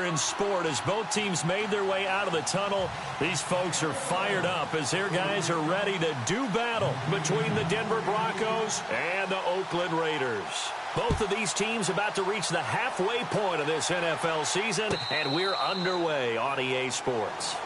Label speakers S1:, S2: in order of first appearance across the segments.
S1: In sport, as both teams made their way out of the tunnel, these folks are fired up as their guys are ready to do battle between the Denver Broncos and the Oakland Raiders. Both of these teams about to reach the halfway point of this NFL season, and we're underway on EA Sports.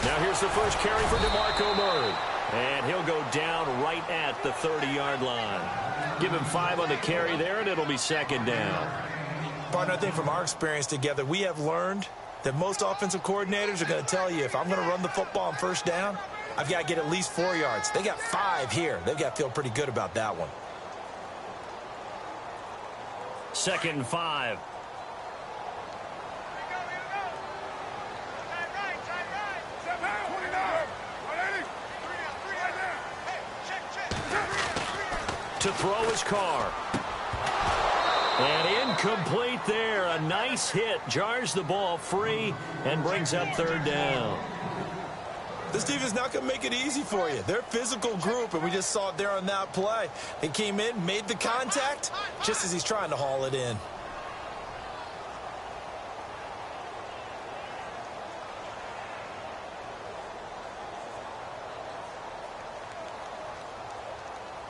S1: Now here's the first carry for DeMarco Murray. And he'll go down right at the 30-yard line. Give him 5 on the carry there, and it'll be second down.
S2: Partner, I think from our experience together, we have learned that most offensive coordinators are going to tell you, if I'm going to run the football on first down, I've got to get at least 4 yards. They got 5 here. They've got to feel pretty good about that one.
S1: 2nd and 5. To throw his car. And incomplete there. A nice hit. Jars the ball free and brings up 3rd down.
S2: This defense not going to make it easy for you. They're a physical group, and we just saw it there on that play. They came in, made the contact, just as he's trying to haul it in.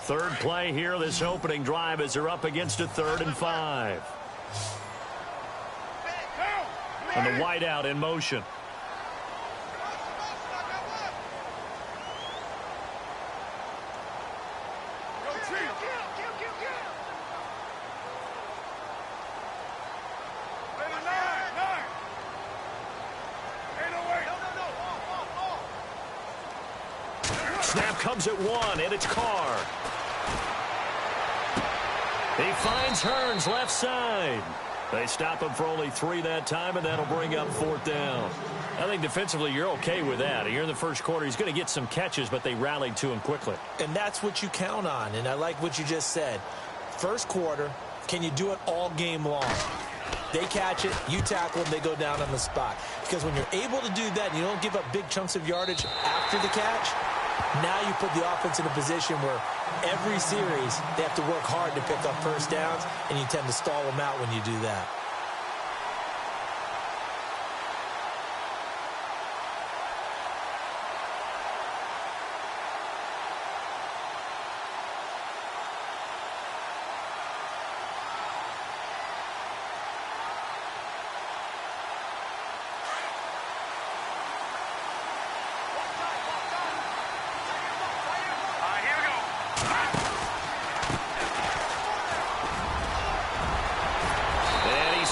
S1: Third play here, this opening drive, as they're up against a 3rd and 5. And the wideout in motion. Snap comes at 1, and it's Carr. He finds Hearns left side. They stop him for only 3 that time, and that'll bring up 4th down. I think defensively you're okay with that. Here in the first quarter, he's going to get some catches, but they rallied to him quickly.
S2: And that's what you count on, and I like what you just said. First quarter, can you do it all game long? They catch it, you tackle them, they go down on the spot. Because when you're able to do that and you don't give up big chunks of yardage after the catch, now you put the offense in a position where every series they have to work hard to pick up first downs, and you tend to stall them out when you do that.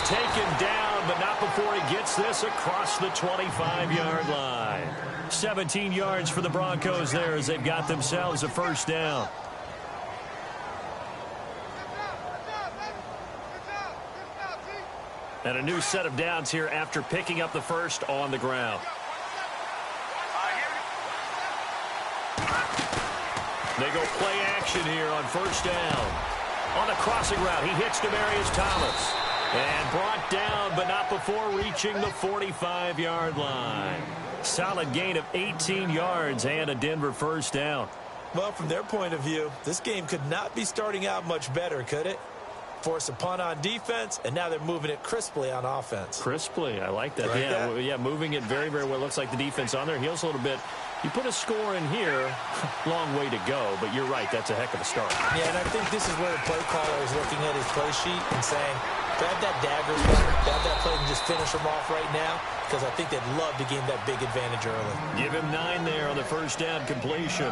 S1: Taken down, but not before he gets this across the 25-yard line. 17 yards for the Broncos there as they've got themselves a first down. And a new set of downs here after picking up the first on the ground. They go play action here on first down. On the crossing route, he hits Demaryius Thomas. And brought down, but not before reaching the 45-yard line. Solid gain of 18 yards and a Denver first down.
S2: Well, from their point of view, this game could not be starting out much better, could it? Force a punt on defense, and now they're moving it crisply on offense.
S1: Crisply, I like that. Yeah, moving it very, very well. Looks like the defense on their heels a little bit. You put a score in here, long way to go, but you're right, that's a heck of a start.
S2: Yeah, and I think this is where the play caller is looking at his play sheet and saying, grab that dagger, grab that play and just finish them off right now, because I think they'd love to gain that big advantage early.
S1: Give him 9 there on the first down completion.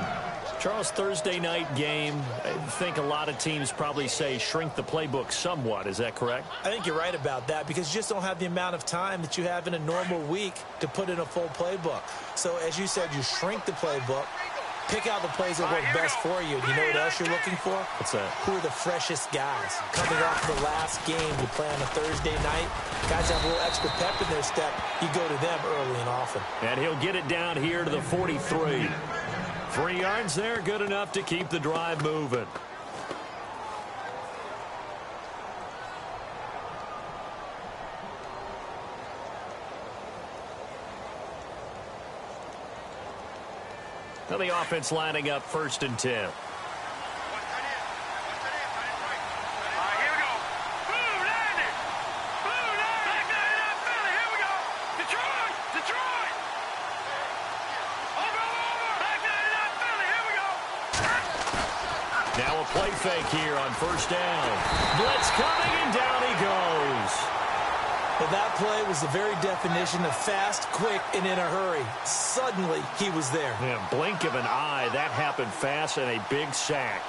S1: Charles, Thursday night game, I think a lot of teams probably say shrink the playbook somewhat. Is that correct?
S2: I think you're right about that because you just don't have the amount of time that you have in a normal week to put in a full playbook. So, as you said, you shrink the playbook, pick out the plays that work best for you. You know what else you're looking for?
S1: What's that?
S2: Who are the freshest guys? Coming off the last game you play on a Thursday night, guys have a little extra pep in their step. You go to them early and often.
S1: And he'll get it down here to the 43. 3 yards there, good enough to keep the drive moving. Now the offense lining up 1st and 10. Now a play fake here on 1st down. Blitz coming, and down he goes.
S2: Well, that play was the very definition of fast, quick, and in a hurry. Suddenly, he was there.
S1: Yeah, blink of an eye. That happened fast and a big sack.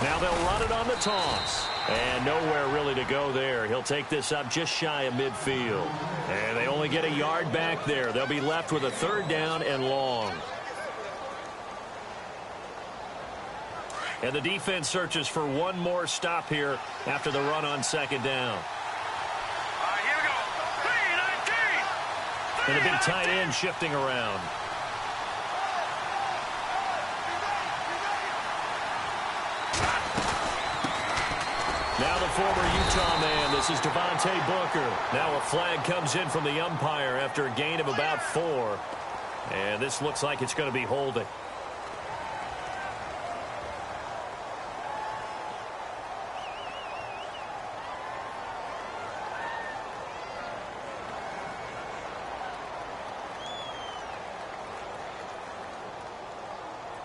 S1: Now they'll run it on the toss. And nowhere really to go there. He'll take this up just shy of midfield. And they only get a yard back there. They'll be left with a 3rd down and long. And the defense searches for one more stop here after the run on 2nd down.
S3: Here we go. 3-19.
S1: And a big tight end shifting around. Now the former Utah man, this is Devontae Booker. Now a flag comes in from the umpire after a gain of about 4. And this looks like it's going to be holding.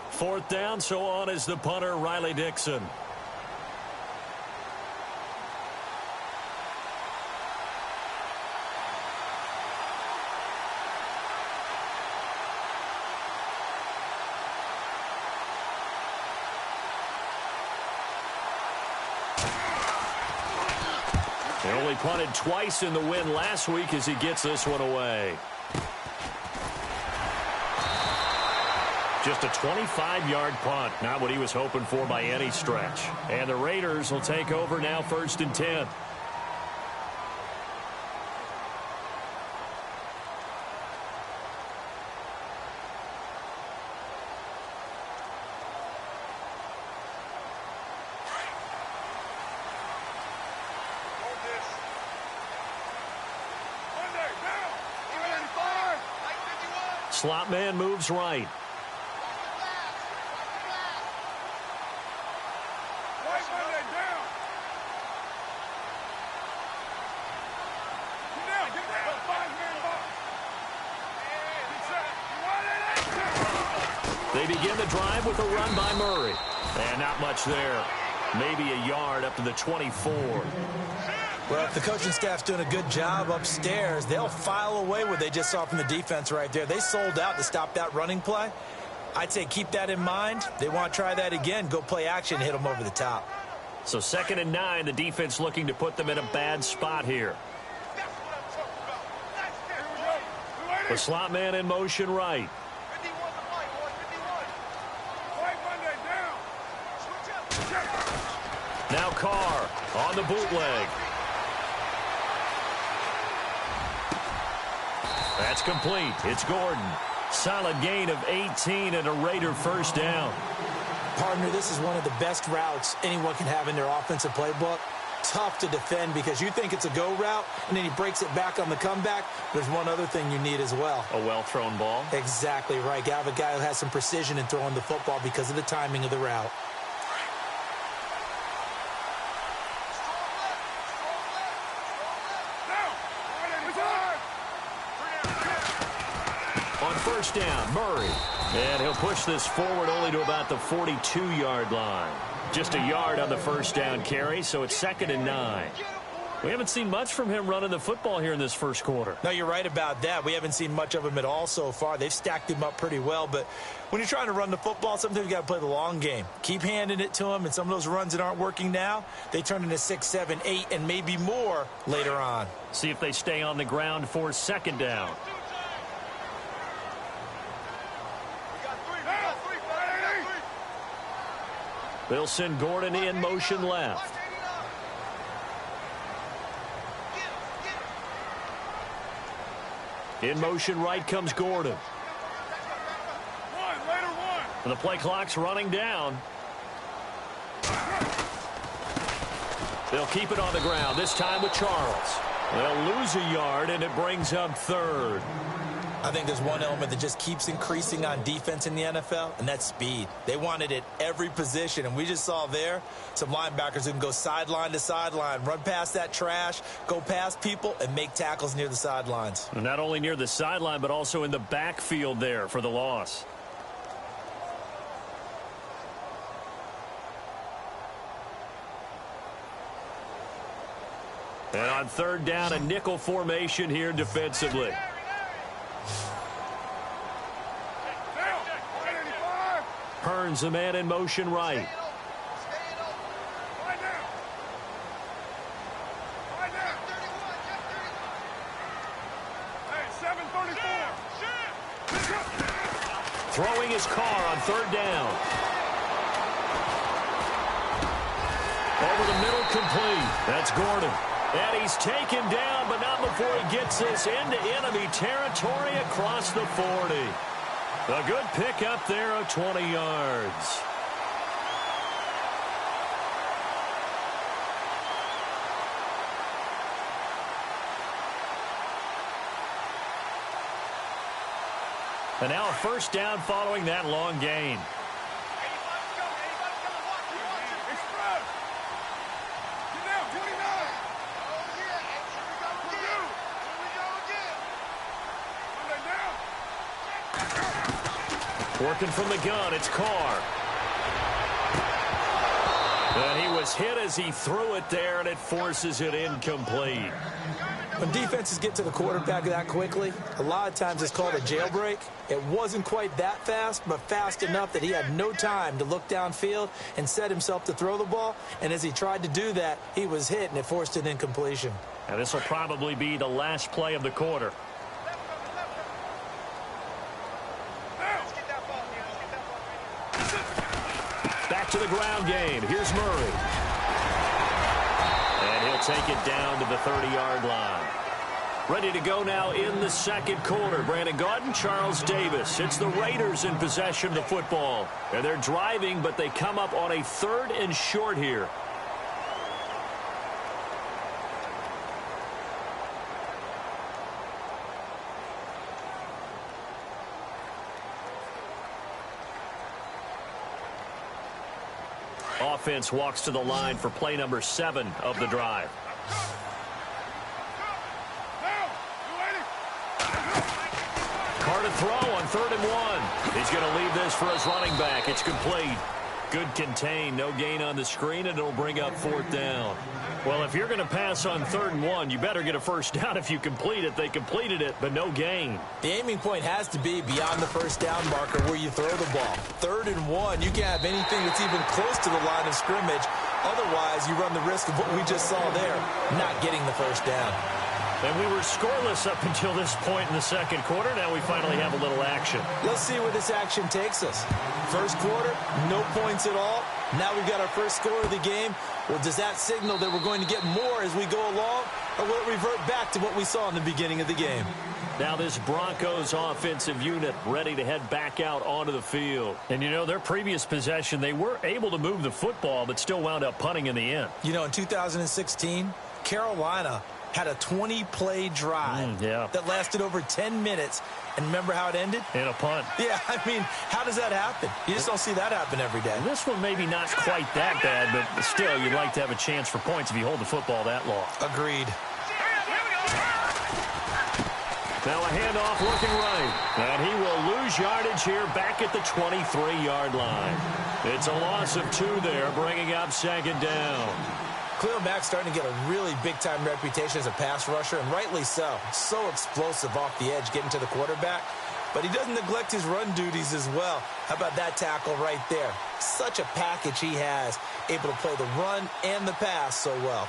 S1: Fourth down, so on is the punter, Riley Dixon. They only punted twice in the win last week as he gets this one away. Just a 25-yard punt, not what he was hoping for by any stretch. And the Raiders will take over now 1st and 10. Slot man moves right. They begin the drive with a run by Murray. And not much there. Maybe a yard up to the 24.
S2: Well, if the coaching staff's doing a good job upstairs, they'll file away what they just saw from the defense right there. They sold out to stop that running play. I'd say keep that in mind. They want to try that again. Go play action, hit them over the top.
S1: So 2nd and 9, the defense looking to put them in a bad spot here. The slot man in motion right. Now Carr on the bootleg. That's complete. It's Gordon. Solid gain of 18 and a Raider first down.
S2: Partner, this is one of the best routes anyone can have in their offensive playbook. Tough to defend because you think it's a go route, and then he breaks it back on the comeback. There's one other thing you need as well.
S1: A well-thrown ball?
S2: Exactly right. You have a guy who has some precision in throwing the football because of the timing of the route.
S1: On first down, Murray. And he'll push this forward only to about the 42-yard line. Just a yard on the first down carry, so it's 2nd and 9. We haven't seen much from him running the football here in this first quarter.
S2: No, you're right about that. We haven't seen much of him at all so far. They've stacked him up pretty well, but when you're trying to run the football, sometimes you got to play the long game. Keep handing it to him, and some of those runs that aren't working now, they turn into 6, 7, 8, and maybe more later on.
S1: See if they stay on the ground for 2nd down. They'll send Gordon in motion left. In motion right comes Gordon. And the play clock's running down. They'll keep it on the ground, this time with Charles. They'll lose a yard, and it brings up 3rd.
S2: I think there's one element that just keeps increasing on defense in the NFL, and that's speed. They want it at every position, and we just saw there some linebackers who can go sideline to sideline, run past that trash, go past people, and make tackles near the sidelines.
S1: And not only near the sideline, but also in the backfield there for the loss. And on 3rd down, a nickel formation here defensively. Hearns, a man in motion right. Throwing his Carr on 3rd down. Over the middle, complete. That's Gordon. And he's taken down, but not before he gets this into enemy territory across the 40. A good pickup there of 20 yards. And now a first down following that long gain. Working from the gun, it's Carr. And he was hit as he threw it there, and it forces it incomplete.
S2: When defenses get to the quarterback that quickly, a lot of times it's called a jailbreak. It wasn't quite that fast, but fast enough that he had no time to look downfield and set himself to throw the ball. And as he tried to do that, he was hit, and it forced an incompletion.
S1: And this will probably be the last play of the quarter. Back to the ground game. Here's Murray. And he'll take it down to the 30-yard line. Ready to go now in the second quarter. Brandon Gaudin, Charles Davis. It's the Raiders in possession of the football. And they're driving, but they come up on a 3rd and short here. Offense walks to the line for play number 7 of the drive. Carr to throw on 3rd and 1. He's going to leave this for his running back. It's complete. Good contain. No gain on the screen, and it'll bring up 4th down. Well, if you're going to pass on 3rd and 1, you better get a first down if you complete it. They completed it, but no gain.
S2: The aiming point has to be beyond the first down marker where you throw the ball. 3rd and 1, you can't have anything that's even close to the line of scrimmage. Otherwise, you run the risk of what we just saw there, not getting the first down.
S1: And we were scoreless up until this point in the second quarter. Now we finally have a little action.
S2: Let's see where this action takes us. First quarter, no points at all. Now we've got our first score of the game. Well, does that signal that we're going to get more as we go along, or will it revert back to what we saw in the beginning of the game?
S1: Now this Broncos offensive unit ready to head back out onto the field. And, you know, their previous possession, they were able to move the football, but still wound up punting in the end.
S2: You know, in 2016, Carolina had a 20-play drive that lasted over 10 minutes. And remember how it ended?
S1: In a punt.
S2: Yeah, I mean, how does that happen? You just don't see that happen every day.
S1: This one maybe not quite that bad, but still, you'd like to have a chance for points if you hold the football that long.
S2: Agreed.
S1: Now a handoff looking right. And he will lose yardage here back at the 23-yard line. It's a loss of 2 there, bringing up second down.
S2: Khalil Mack's starting to get a really big-time reputation as a pass rusher, and rightly so. So explosive off the edge getting to the quarterback. But he doesn't neglect his run duties as well. How about that tackle right there? Such a package he has, able to play the run and the pass so well.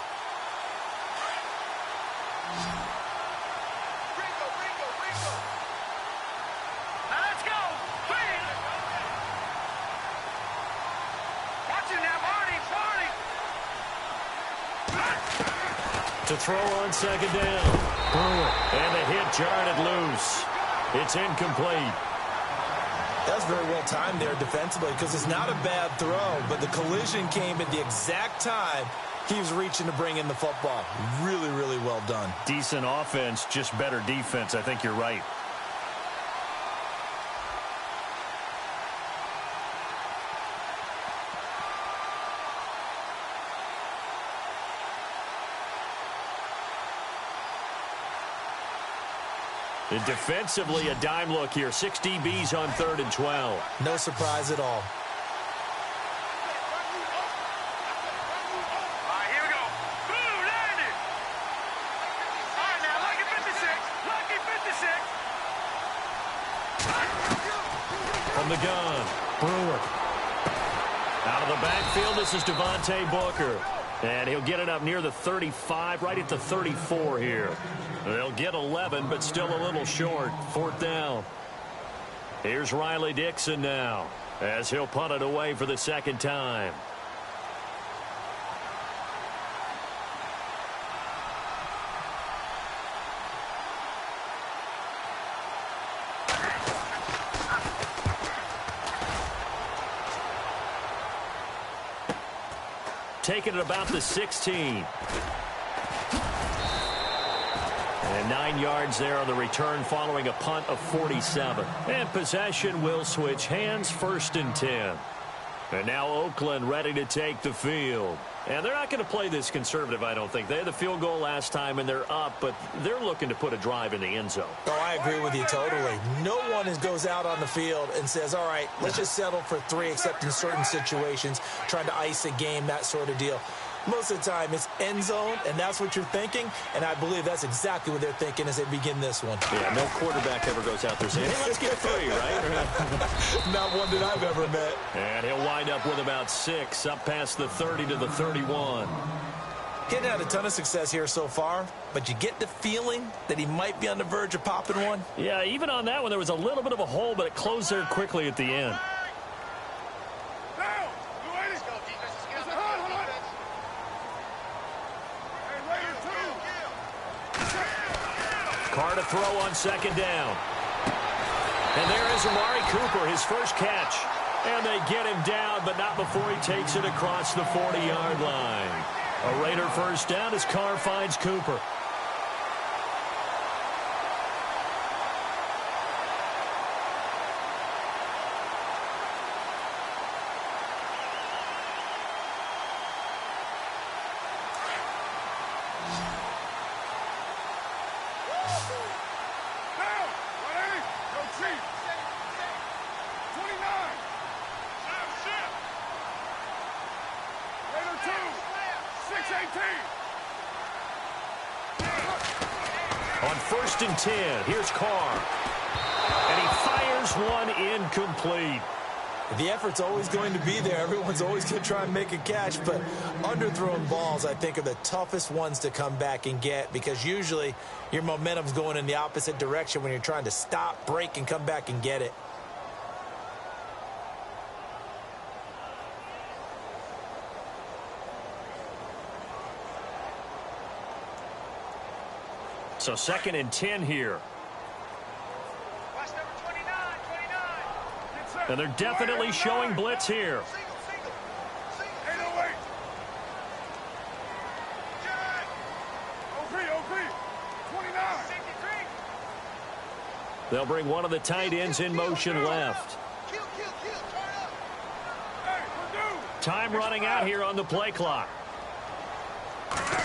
S1: To throw on second down. And the hit jarred loose. It's incomplete.
S2: That's very well timed there defensively because it's not a bad throw, but the collision came at the exact time he was reaching to bring in the football. Really, really well done.
S1: Decent offense, just better defense. I think you're right. And defensively, a dime look here. 6 DBs on 3rd and 12.
S2: No surprise at all.
S3: All right, here we go. Blue landed. All right, now, lucky 56. Lucky 56.
S1: From the gun, Brewer. Out of the backfield, this is Devontae Booker. And he'll get it up near the 35, right at the 34 here. They'll get 11, but still a little short. 4th down. Here's Riley Dixon now, as he'll punt it away for the second time. Taking it about the 16. And 9 yards there on the return following a punt of 47. And possession will switch hands, 1st and 10. And now Oakland ready to take the field. And they're not going to play this conservative, I don't think. They had the field goal last time, and they're up, but they're looking to put a drive in the end zone.
S2: Oh, I agree with you totally. No one goes out on the field and says, all right, let's just settle for 3, except in certain situations, trying to ice a game, that sort of deal. Most of the time, it's end zone, and that's what you're thinking, and I believe that's exactly what they're thinking as they begin this one.
S1: Yeah, no quarterback ever goes out there saying, hey, let's get 3, right?
S2: Not one that I've ever met.
S1: And he'll wind up with about 6, up past the 30 to the 31.
S2: He hadn't had a ton of success here so far, but you get the feeling that he might be on the verge of popping one.
S1: Yeah, even on that one, there was a little bit of a hole, but it closed there quickly at the end. Carr to throw on second down. And there is Amari Cooper, his first catch. And they get him down, but not before he takes it across the 40-yard line. A Raider first down as Carr finds Cooper. On 1st and 10, here's Carr. And he fires one incomplete.
S2: The effort's always going to be there. Everyone's always going to try and make a catch, but underthrown balls, I think, are the toughest ones to come back and get because usually your momentum's going in the opposite direction when you're trying to stop, break, and come back and get it.
S1: So 2nd and 10 here.
S3: Watch number 29.
S1: And they're definitely showing blitz here.
S3: 808. OP, 29. 63.
S1: They'll bring one of the tight ends in motion left.
S3: Kill. Turn up. Hey, Purdue.
S1: Time running out here on the play clock.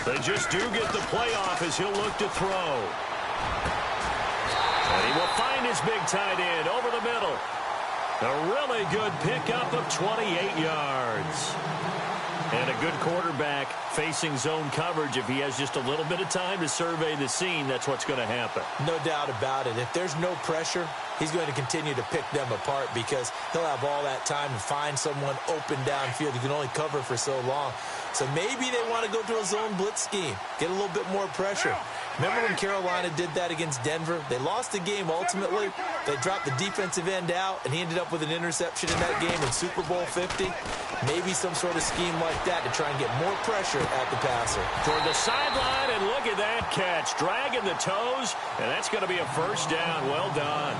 S1: They just do get the play off as he'll look to throw. And he will find his big tight end over the middle. A really good pickup of 28 yards. And a good quarterback facing zone coverage. If he has just a little bit of time to survey the scene, that's what's going to happen.
S2: No doubt about it. If there's no pressure, he's going to continue to pick them apart because he'll have all that time to find someone open downfield. He can only cover for so long. So maybe they want to go to a zone blitz scheme, get a little bit more pressure. Remember when Carolina did that against Denver? They lost the game ultimately. They dropped the defensive end out, and he ended up with an interception in that game in Super Bowl 50. Maybe some sort of scheme like that to try and get more pressure at the passer.
S1: Toward the sideline, and look at that catch. Dragging the toes, and that's going to be a first down. Well done.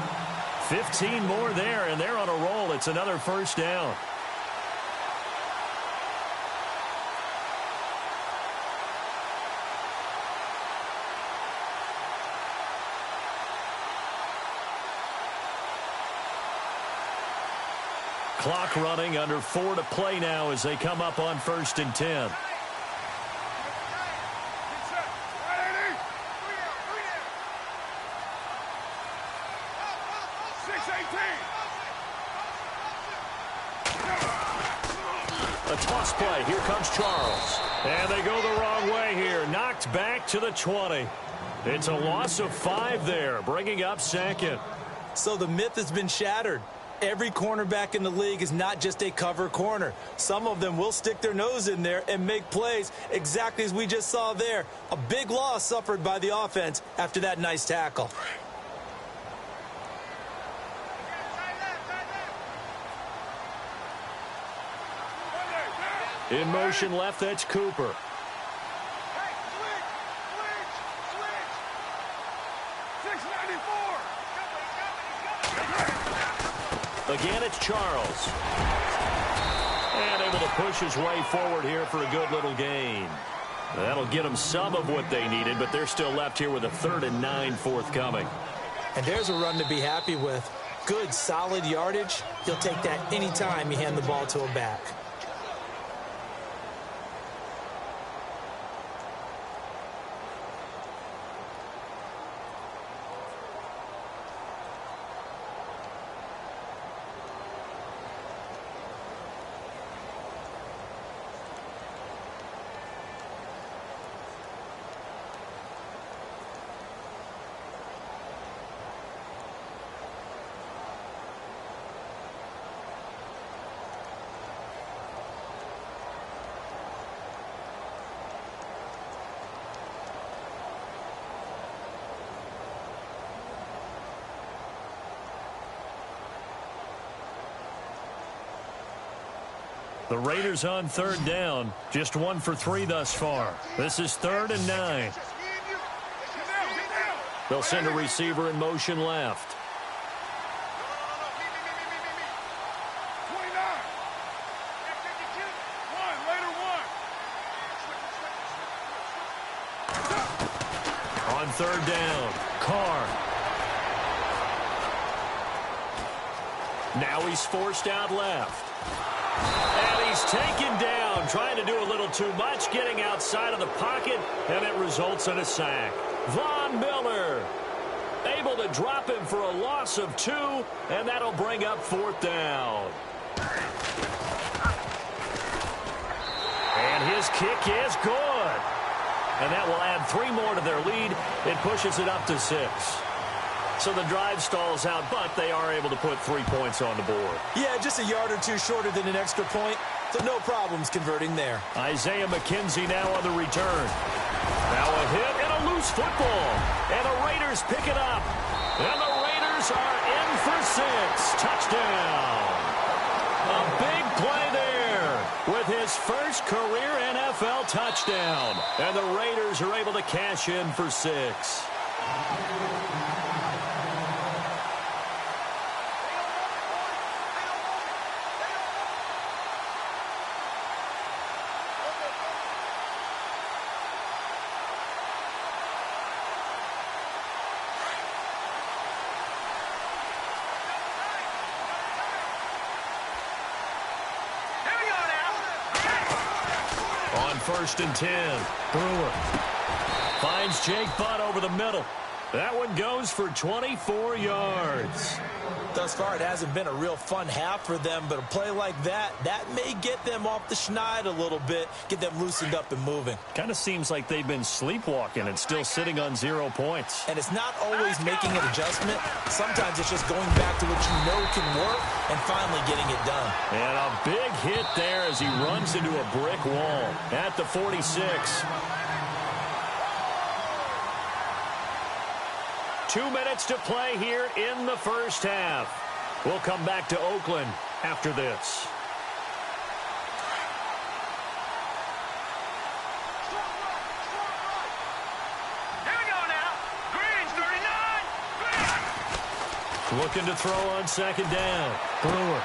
S1: 15 more there, and they're on a roll. It's another first down. Clock running, under 4 to play now as they come up on 1st and 10. A toss play. Here comes Charles. And they go the wrong way here. Knocked back to the 20. It's a loss of 5 there, bringing up 2nd.
S2: So the myth has been shattered. Every cornerback in the league is not just a cover corner. Some of them will stick their nose in there and make plays exactly as we just saw there. A big loss suffered by the offense after that nice tackle.
S1: In motion left, that's Cooper.
S3: Hey, switch. 694.
S1: Again, it's Charles. And able to push his way forward here for a good little gain. That'll get them some of what they needed, but they're still left here with a 3rd and 9 forthcoming.
S2: And there's a run to be happy with. Good, solid yardage. He'll take that anytime you hand the ball to a back.
S1: The Raiders on 3rd down. Just 1 for 3 thus far. This is 3rd and 9. They'll send a receiver in motion left.
S3: 29. 1, later 1.
S1: On 3rd down, Carr. Now he's forced out left. And he's taken down, trying to do a little too much, getting outside of the pocket, and it results in a sack. Von Miller able to drop him for a loss of 2, and that'll bring up 4th down. And his kick is good. And that will add 3 more to their lead. It pushes it up to 6. So the drive stalls out, but they are able to put 3 points on the board.
S2: Yeah, just a yard or 2 shorter than an extra point, so no problems converting there.
S1: Isaiah McKenzie now on the return. Now a hit and a loose football. And the Raiders pick it up. And the Raiders are in for 6. Touchdown. A big play there with his first career NFL touchdown. And the Raiders are able to cash in for 6. On 1st and 10, Brewer finds Jake Butt over the middle. That one goes for 24 yards.
S2: Thus far, it hasn't been a real fun half for them, but a play like that may get them off the schneid a little bit, get them loosened up and moving.
S1: Kind of seems like they've been sleepwalking and still sitting on 0 points.
S2: And it's not always making an adjustment. Sometimes it's just going back to what you know can work and finally getting it done.
S1: And a big hit there as he runs into a brick wall at the 46. 2 minutes to play here in the first half. We'll come back to Oakland after this.
S3: Here we go now. Green's 39. Green.
S1: Looking to throw on 2nd down. Brewer.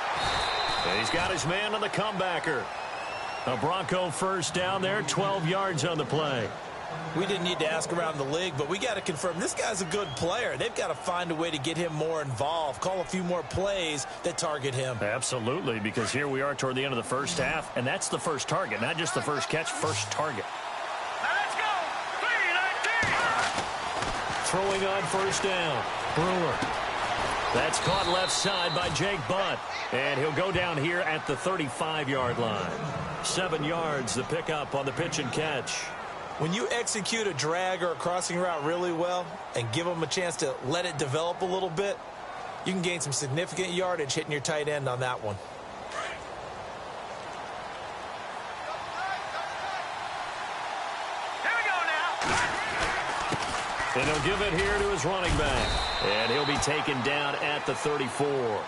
S1: And he's got his man on the comebacker. A Bronco 1st down there, 12 yards on the play.
S2: We didn't need to ask around the league, but we got to confirm this guy's a good player. They've got to find a way to get him more involved, call a few more plays that target him.
S1: Absolutely, because here we are toward the end of the first half, and that's the first target, not just the first catch, first target.
S3: Let's go. 3-19.
S1: Throwing on 1st down. Brewer. That's caught left side by Jake Butt, and he'll go down here at the 35-yard line. 7 yards, the pickup on the pitch and catch.
S2: When you execute a drag or a crossing route really well and give them a chance to let it develop a little bit, you can gain some significant yardage hitting your tight end on that one.
S3: Here we go now.
S1: And he'll give it here to his running back. And he'll be taken down at the 34.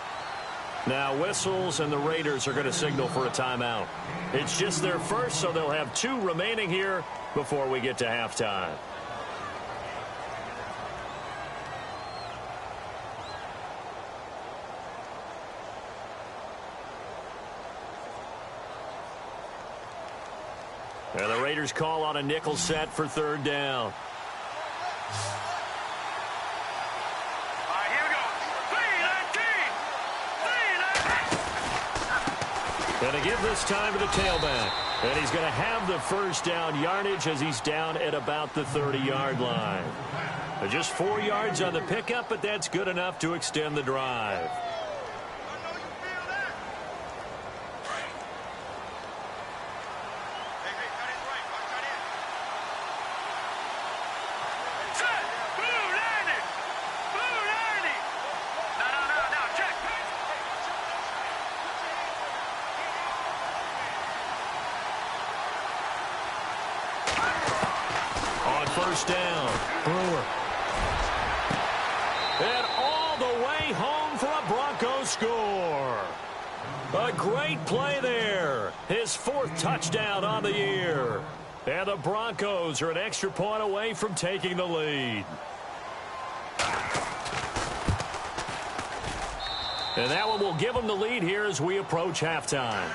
S1: Now whistles and the Raiders are going to signal for a timeout. It's just their first, so they'll have 2 remaining here before we get to halftime. And the Raiders call on a nickel set for 3rd down.
S3: All right, here we go. 3-19.
S1: And to give this time to the tailback. And he's going to have the 1st down yardage as he's down at about the 30-yard line. Just 4 yards on the pickup, but that's good enough to extend the drive.
S3: Set. Blue 90. Blue 90. No, check.
S1: On 1st down, Brewer. And all the way home for a Bronco score. A great play there. His 4th touchdown on the year. And the Broncos are an extra point away from taking the lead. And that one will give them the lead here as we approach halftime.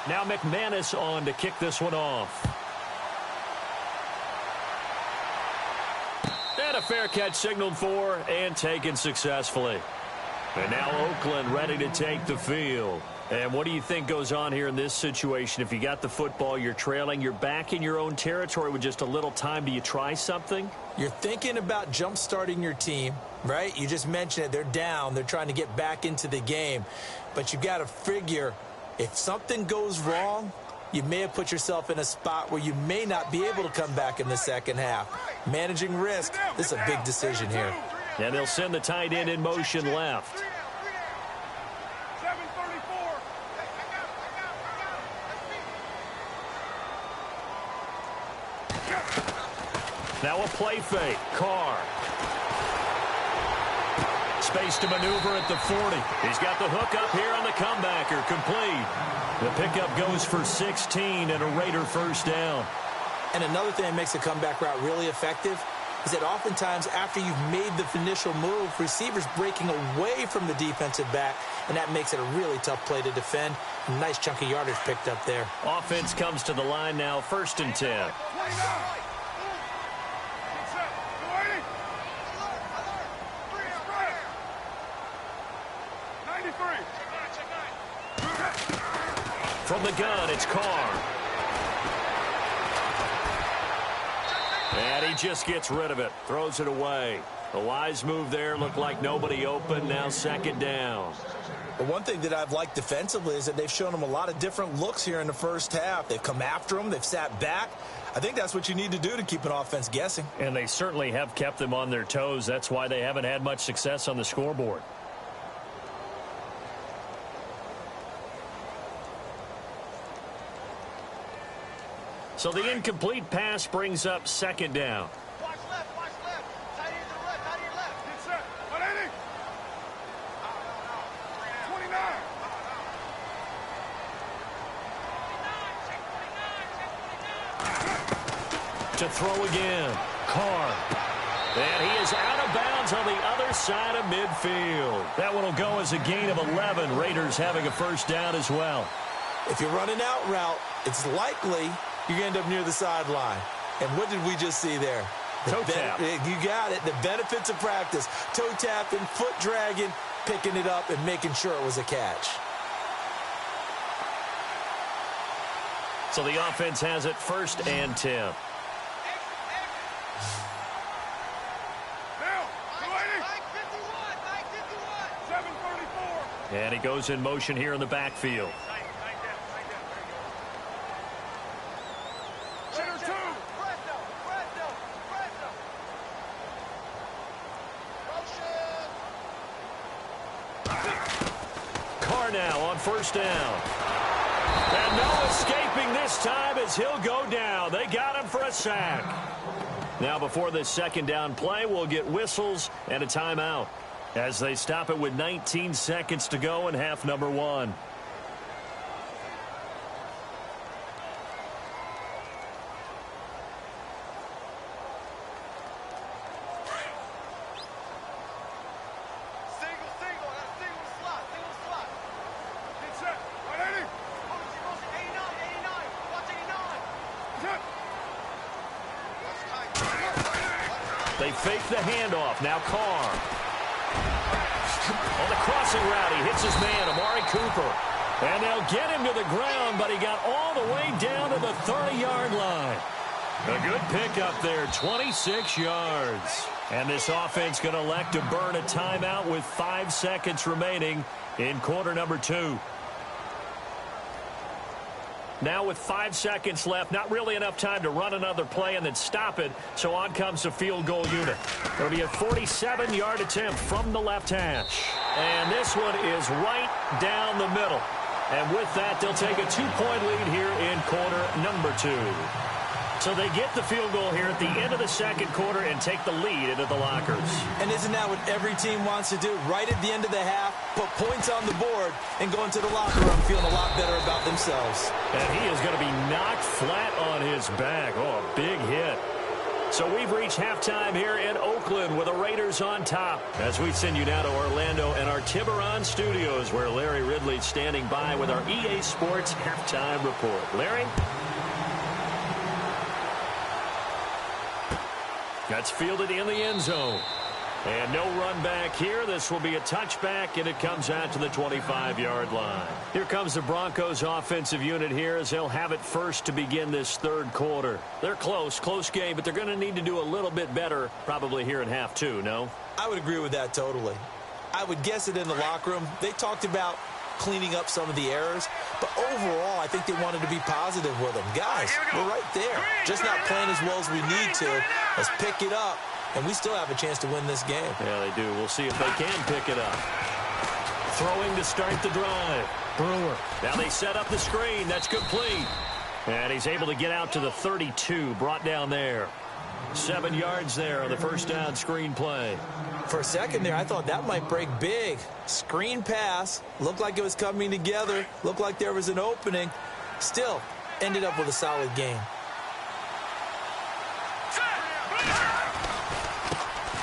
S1: Now McManus on to kick this one off. And a fair catch signaled for and taken successfully. And now Oakland ready to take the field. And what do you think goes on here in this situation? If you got the football, you're trailing, you're back in your own territory with just a little time. Do you try something?
S2: You're thinking about jump-starting your team, right? You just mentioned it. They're down. They're trying to get back into the game. But you got to figure if something goes wrong, you may have put yourself in a spot where you may not be able to come back in the second half. Managing risk, this is a big decision here.
S1: And they'll send the tight end in motion left.
S3: 734.
S1: Now a play fake. Carr. space to maneuver at the 40. He's got the hook up here on the comebacker, complete. The pickup goes for 16 and a Raider first down.
S2: And another thing that makes a comeback route really effective is that oftentimes after you've made the initial move, receivers breaking away from the defensive back, and that makes it a really tough play to defend. A nice chunk of yardage picked up there.
S1: Offense comes to the line now, 1st and 10. From the gun, it's Carr. And he just gets rid of it, throws it away. A wise move there, looked like nobody open, now 2nd down.
S2: But one thing that I've liked defensively is that they've shown them a lot of different looks here in the first half. They've come after them, they've sat back. I think that's what you need to do to keep an offense guessing.
S1: And they certainly have kept them on their toes. That's why they haven't had much success on the scoreboard. So the incomplete pass brings up 2nd down.
S3: Watch left, watch left. Tight end to the left, tight end left. Get set. 180. 29.
S1: To throw again. Carr. And he is out of bounds on the other side of midfield. That one will go as a gain of 11. Raiders having a first down as well.
S2: If you're running out route, it's likely you're going to end up near the sideline. And what did we just see there?
S1: Toe tap.
S2: You got it. The benefits of practice. Toe tapping, foot dragging, picking it up, and making sure it was a catch.
S1: So the offense has it 1st and 10. And he goes in motion here in the backfield. Carr now on 1st down. And no escaping this time as he'll go down. They got him for a sack. Now before this 2nd down play, we'll get whistles and a timeout as they stop it with 19 seconds to go in half number 1. They fake the handoff. Now Carr. On the crossing route, he hits his man, Amari Cooper. And they'll get him to the ground, but he got all the way down to the 30-yard line. A good pickup there, 26 yards. And this offense going to elect to burn a timeout with 5 seconds remaining in quarter number 2. Now with 5 seconds left, not really enough time to run another play and then stop it, so on comes the field goal unit. It'll be a 47-yard attempt from the left hash. And this one is right down the middle. And with that, they'll take a 2-point lead here in quarter number 2. So they get the field goal here at the end of the 2nd quarter and take the lead into the lockers.
S2: And isn't that what every team wants to do? Right at the end of the half, put points on the board, and go into the locker room feeling a lot better about themselves.
S1: And he is going to be knocked flat on his back. Oh, a big hit. So we've reached halftime here in Oakland with the Raiders on top. As we send you now to Orlando and our Tiburon studios, where Larry Ridley's standing by with our EA Sports halftime report. Larry? That's fielded in the end zone. And no run back here. This will be a touchback, and it comes out to the 25-yard line. Here comes the Broncos offensive unit here as they'll have it first to begin this 3rd quarter. They're close game, but they're going to need to do a little bit better probably here in half 2, no?
S2: I would agree with that totally. I would guess it in the locker room. They talked about cleaning up some of the errors, but overall, I think they wanted to be positive with them. Guys, we're right there. Just not playing as well as we need to. Let's pick it up, and we still have a chance to win this game.
S1: Yeah, they do. We'll see if they can pick it up. Throwing to start the drive. Brewer. Now they set up the screen. That's complete. And he's able to get out to the 32, brought down there. 7 yards there on the first down screen play.
S2: For a second there, I thought that might break big. Screen pass. Looked like it was coming together. Looked like there was an opening. Still, ended up with a solid game.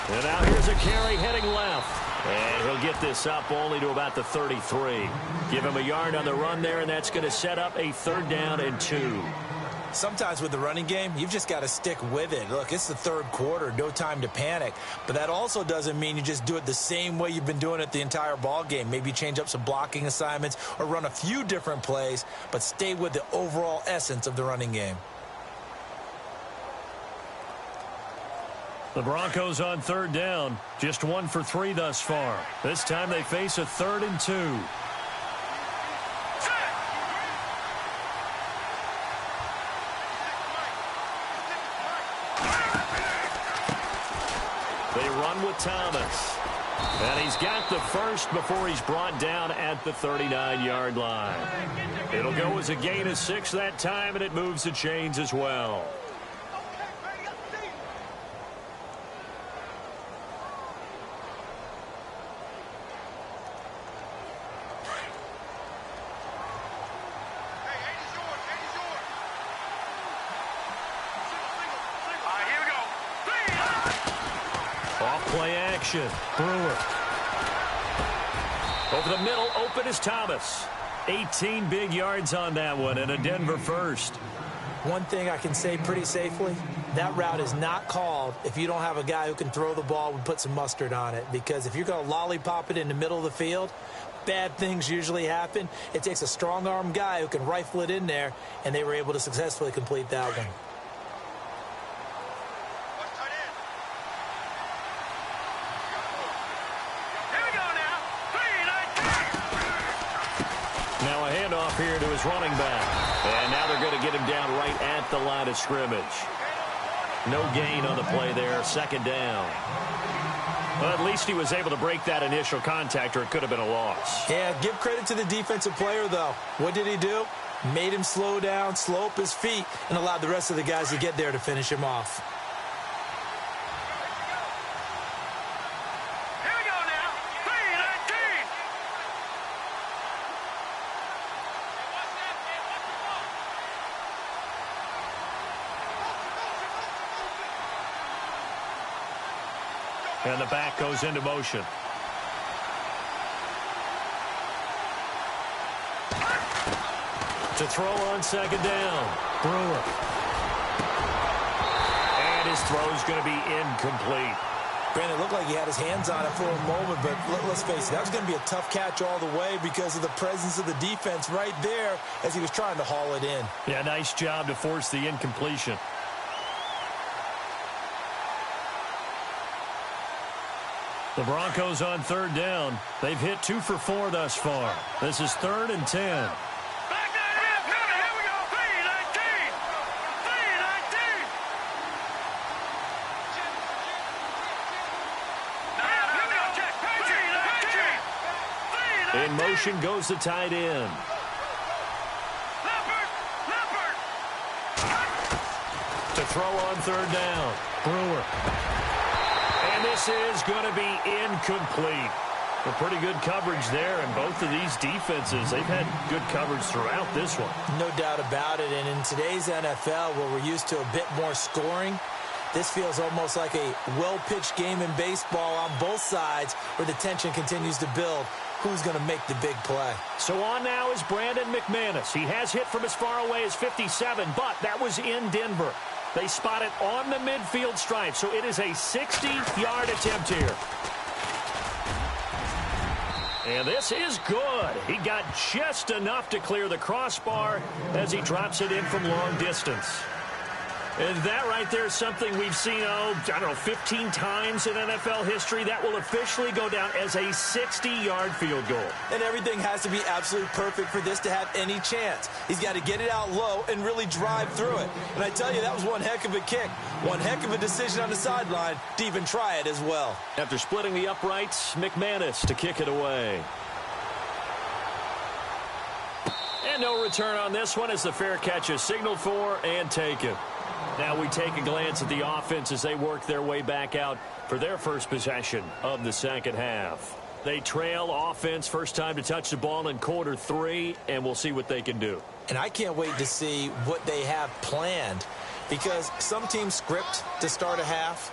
S1: And now here's a carry heading left. And he'll get this up only to about the 33. Give him a yard on the run there, and that's going to set up a 3rd down and 2.
S2: Sometimes with the running game, you've just got to stick with it. Look, it's the 3rd quarter, no time to panic. But that also doesn't mean you just do it the same way you've been doing it the entire ball game. Maybe change up some blocking assignments or run a few different plays, but stay with the overall essence of the running game.
S1: The Broncos on 3rd down, just 1 for 3 thus far. This time they face a 3rd and 2. They run with Thomas. And he's got the first before he's brought down at the 39-yard line. It'll go as a gain of 6 that time, and it moves the chains as well. Play action. Brewer. Over the middle, open is Thomas. 18 big yards on that one, and a Denver first.
S2: One thing I can say pretty safely, that route is not called if you don't have a guy who can throw the ball and put some mustard on it. Because if you're going to lollipop it in the middle of the field, bad things usually happen. It takes a strong-arm guy who can rifle it in there, and they were able to successfully complete that one.
S1: Here to his running back. And now they're going to get him down right at the line of scrimmage. No gain on the play there. 2nd down. Well, at least he was able to break that initial contact, or it could have been a loss.
S2: Yeah, give credit to the defensive player, though. What did he do? Made him slow down, slow up his feet, and allowed the rest of the guys to get there to finish him off.
S1: And the back goes into motion. To throw on 2nd down. Brewer. And his throw's going to be incomplete.
S2: Brandon, it looked like he had his hands on it for a moment, but let's face it, that was going to be a tough catch all the way because of the presence of the defense right there as he was trying to haul it in.
S1: Yeah, nice job to force the incompletion. The Broncos on 3rd down. They've hit 2 for 4 thus far. This is 3rd and 10.
S3: Back that hip. Here we go. 3-19.
S1: In motion goes the tight end. To throw on 3rd down. Brewer. And this is going to be incomplete. A pretty good coverage there, and both of these defenses, they've had good coverage throughout this one.
S2: No doubt about it, and in today's NFL, where we're used to a bit more scoring, this feels almost like a well-pitched game in baseball on both sides where the tension continues to build. Who's going to make the big play?
S1: So on now is Brandon McManus. He has hit from as far away as 57, but that was in Denver. They spot it on the midfield stripe, so it is a 60-yard attempt here. And this is good. He got just enough to clear the crossbar as he drops it in from long distance. And that right there is something we've seen, I don't know, 15 times in NFL history. That will officially go down as a 60-yard field goal.
S2: And everything has to be absolutely perfect for this to have any chance. He's got to get it out low and really drive through it. And I tell you, that was one heck of a kick. One heck of a decision on the sideline to even try it as well.
S1: After splitting the uprights, McManus to kick it away. And no return on this one as the fair catch is signaled for and taken. Now we take a glance at the offense as they work their way back out for their first possession of the second half. They trail offense first time to touch the ball in quarter 3, and we'll see what they can do.
S2: And I can't wait to see what they have planned, because some teams script to start a half.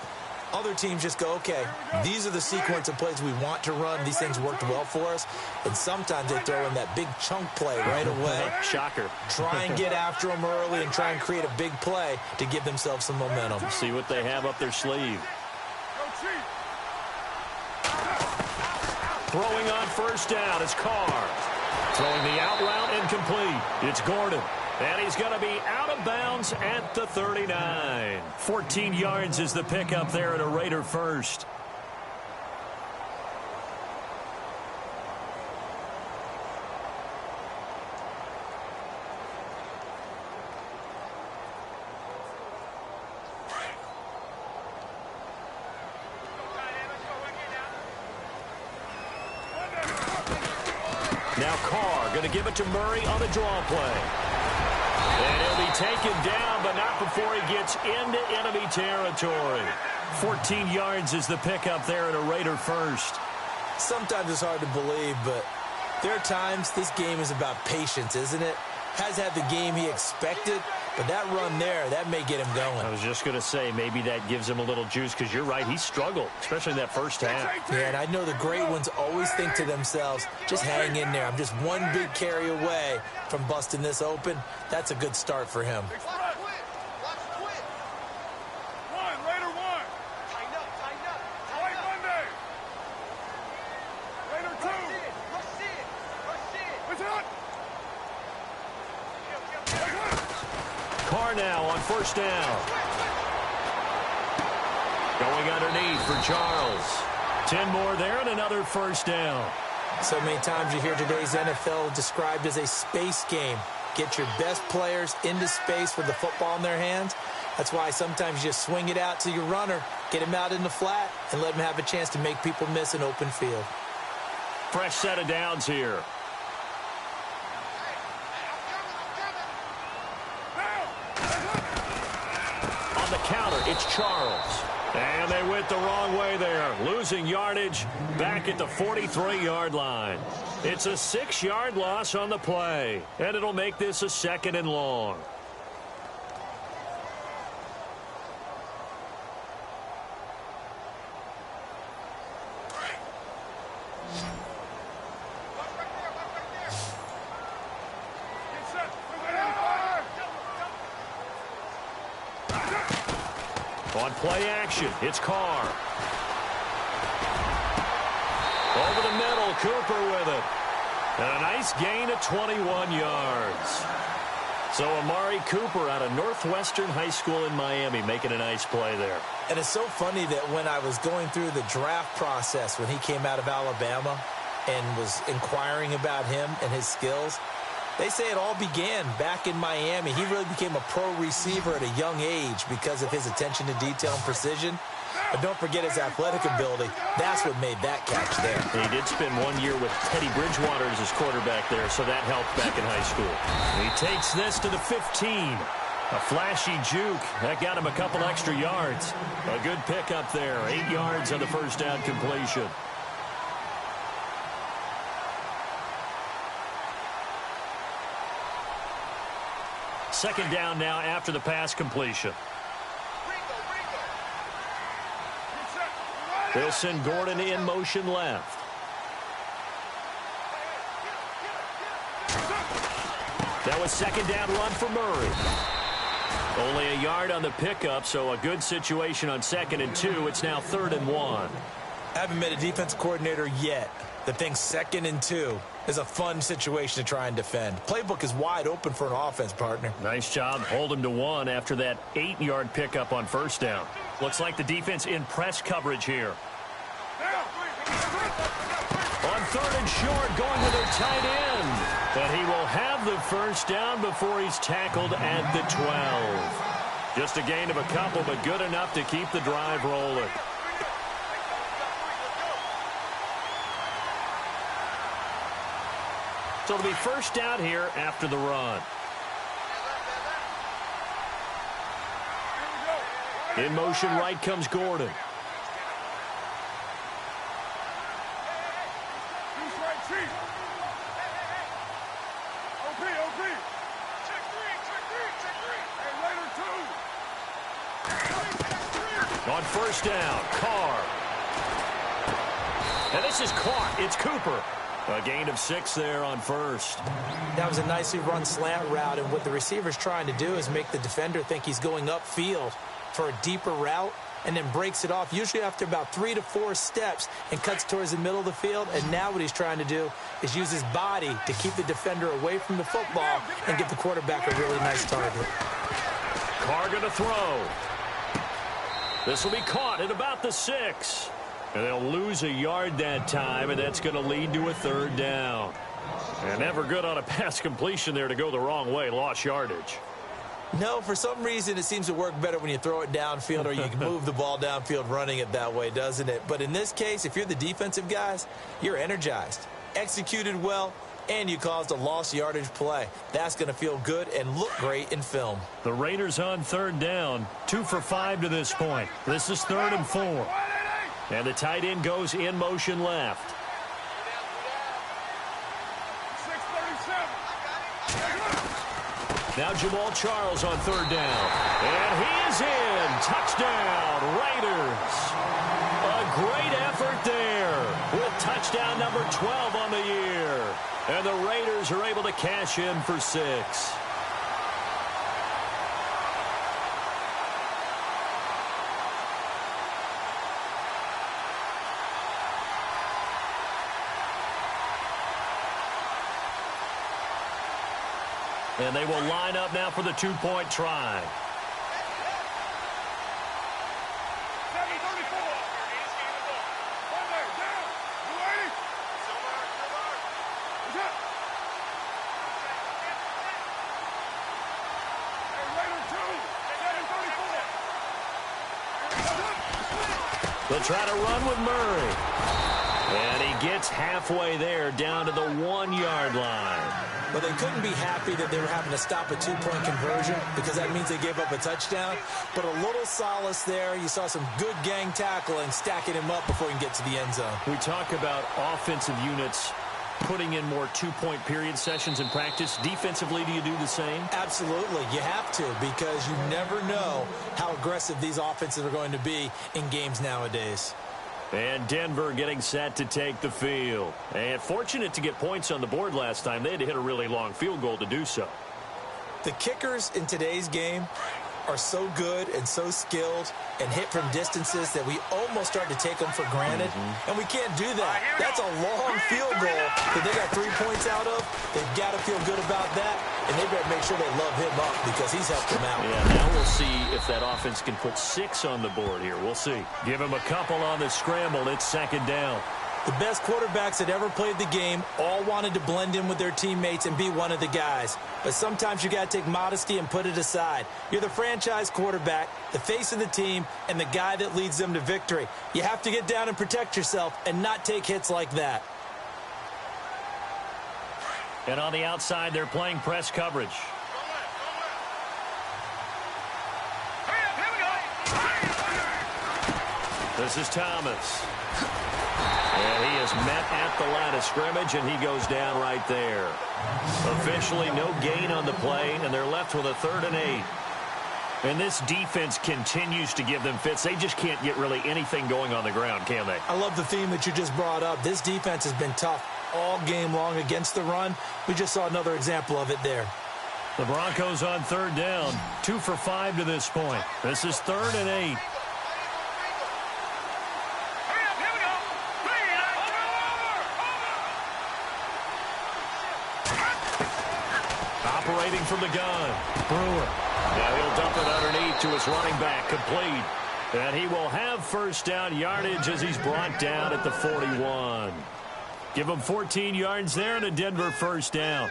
S2: Other teams just go, okay, these are the sequence of plays we want to run. These things worked well for us. And sometimes they throw in that big chunk play right away.
S1: Shocker.
S2: Try and get after them early and try and create a big play to give themselves some momentum.
S1: See what they have up their sleeve. Throwing on first down is Carr. Throwing the out route incomplete. It's Gordon. And he's going to be out of bounds at the 39. 14 yards is the pickup there at a Raider first. Now Carr going to give it to Murray on the draw play. And he'll be taken down, but not before he gets into enemy territory. 14 yards is the pickup there at a Raider first.
S2: Sometimes it's hard to believe, but there are times this game is about patience, isn't it? Has had the game he expected, but that run there, that may get him going.
S1: I was just going to say, maybe that gives him a little juice, because you're right, he struggled, especially in that first half.
S2: Yeah, and I know the great ones always think to themselves, just hang in there. I'm just one big carry away from busting this open. That's a good start for him.
S1: Carr now on first down. Going underneath for Charles. 10 more there and another first down.
S2: So many times you hear today's NFL described as a space game. Get your best players into space with the football in their hands. That's why sometimes you just swing it out to your runner, get him out in the flat, and let him have a chance to make people miss an open field.
S1: Fresh set of downs here. On the counter, it's Charles. And they went the wrong way there, losing yardage back at the 43-yard line. It's a 6-yard loss on the play, and it'll make this a 2nd and long. On play action, it's Carr. Over the middle, Cooper with it. And a nice gain of 21 yards. So Amari Cooper out of Northwestern High School in Miami making a nice play there.
S2: And it's so funny that when I was going through the draft process when he came out of Alabama and was inquiring about him and his skills, they say it all began back in Miami. He really became a pro receiver at a young age because of his attention to detail and precision. But don't forget his athletic ability. That's what made that catch there.
S1: And he did spend 1 year with Teddy Bridgewater as his quarterback there, so that helped back in high school. He takes this to the 15. A flashy juke. That got him a couple extra yards. A good pickup there. 8 yards on the first down completion. Second down now after the pass completion. They'll send Gordon in motion left. That was second down run for Murray. Only a yard on the pickup, so a good situation on 2nd and 2. It's now 3rd and 1.
S2: I haven't met a defense coordinator yet that thinks 2nd and 2 is a fun situation to try and defend. Playbook is wide open for an offense, partner.
S1: Nice job. Hold him to 1 after that 8-yard pickup on first down. Looks like the defense in press coverage here. On 3rd and short, going with their tight end. And he will have the first down before he's tackled at the 12. Just a gain of a couple, but good enough to keep the drive rolling. So it'll be first down here after the run. In motion right comes Gordon. On first down, Carr. And this is caught. It's Cooper. A gain of 6 there on first.
S2: That was a nicely run slant route, and what the receiver's trying to do is make the defender think he's going upfield for a deeper route, and then breaks it off, usually after about 3 to 4 steps, and cuts towards the middle of the field. And now what he's trying to do is use his body to keep the defender away from the football and give the quarterback a really nice target.
S1: Carr going to throw. This will be caught at about the 6. And they'll lose a yard that time, and that's going to lead to a 3rd down. And never good on a pass completion there to go the wrong way. Lost yardage.
S2: No, for some reason it seems to work better when you throw it downfield or you can move the ball downfield running it that way, doesn't it? But in this case, if you're the defensive guys, you're energized, executed well, and you caused a lost yardage play. That's going to feel good and look great in film.
S1: The Raiders on 3rd down, 2 for 5 to this point. This is 3rd and 4. And the tight end goes in motion left. Now Jamal Charles on 3rd down. And he is in. Touchdown, Raiders. A great effort there with touchdown number 12 on the year. And the Raiders are able to cash in for 6. And they will line up now for the 2-point try. They'll try to run with Murray. And he gets halfway there down to the 1-yard line.
S2: But they couldn't be happy that they were having to stop a 2-point conversion because that means they gave up a touchdown. But a little solace there. You saw some good gang tackling, stacking him up before he can get to the end zone.
S1: We talk about offensive units putting in more 2-point period sessions in practice. Defensively, do you do the same?
S2: Absolutely. You have to because you never know how aggressive these offenses are going to be in games nowadays.
S1: And Denver getting set to take the field. And fortunate to get points on the board last time. They had to hit a really long field goal to do so.
S2: The kickers in today's game are so good and so skilled and hit from distances that we almost start to take them for granted. And we can't do that. That's a long field goal that they got 3 points out of. They've got to feel good about that. And they better make sure they love him up because he's helped them out.
S1: Yeah, now we'll see if that offense can put 6 on the board here. We'll see. Give him a couple on the scramble. It's 2nd down.
S2: The best quarterbacks that ever played the game all wanted to blend in with their teammates and be one of the guys. But sometimes you got to take modesty and put it aside. You're the franchise quarterback, the face of the team, and the guy that leads them to victory. You have to get down and protect yourself and not take hits like that.
S1: And on the outside, they're playing press coverage. This is Thomas. And he is met at the line of scrimmage, and he goes down right there. Officially, no gain on the play, and they're left with a 3rd and 8. And this defense continues to give them fits. They just can't get really anything going on the ground, can they?
S2: I love the theme that you just brought up. This defense has been tough all game long against the run. We just saw another example of it there.
S1: The Broncos on 3rd down, 2 for 5 to this point. This is 3rd and 8. Operating from the gun, Brewer. Now he'll dump it underneath to his running back, complete. And he will have 1st down yardage as he's brought down at the 41. Give him 14 yards there and a Denver 1st down.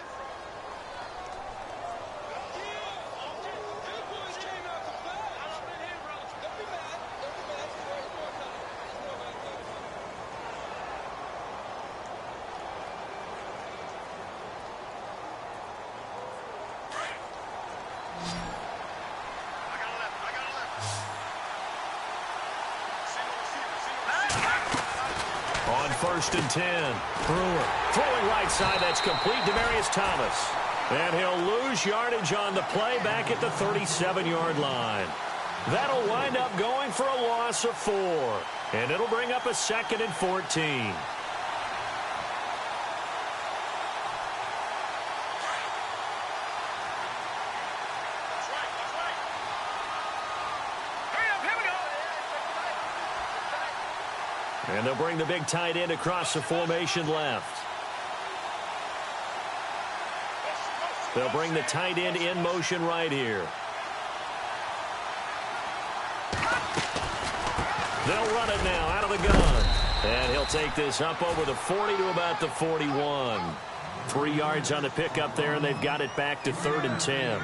S1: On 1st and 10. Brewer throwing right side. That's complete. Demaryius Thomas. And he'll lose yardage on the play back at the 37-yard line. That'll wind up going for a loss of 4. And it'll bring up a 2nd and 14. And they'll bring the big tight end across the formation left. They'll bring the tight end in motion right here. They'll run it now out of the gun. And he'll take this up over the 40 to about the 41. 3 yards on the pickup there, and they've got it back to 3rd and 10.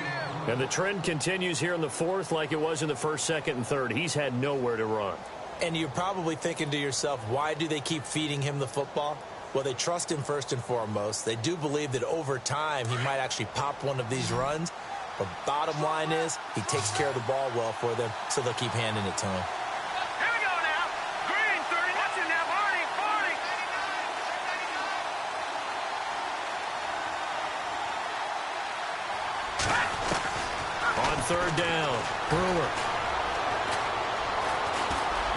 S1: And the trend continues here in the 4th like it was in the 1st, 2nd, and 3rd. He's had nowhere to run.
S2: And you're probably thinking to yourself, why do they keep feeding him the football? Well, they trust him first and foremost. They do believe that over time he might actually pop one of these runs. But bottom line is he takes care of the ball well for them, so they'll keep handing it to him.
S3: Here we go now. Green, 30. Watch it now, Barney.
S1: On 3rd down, Brewer.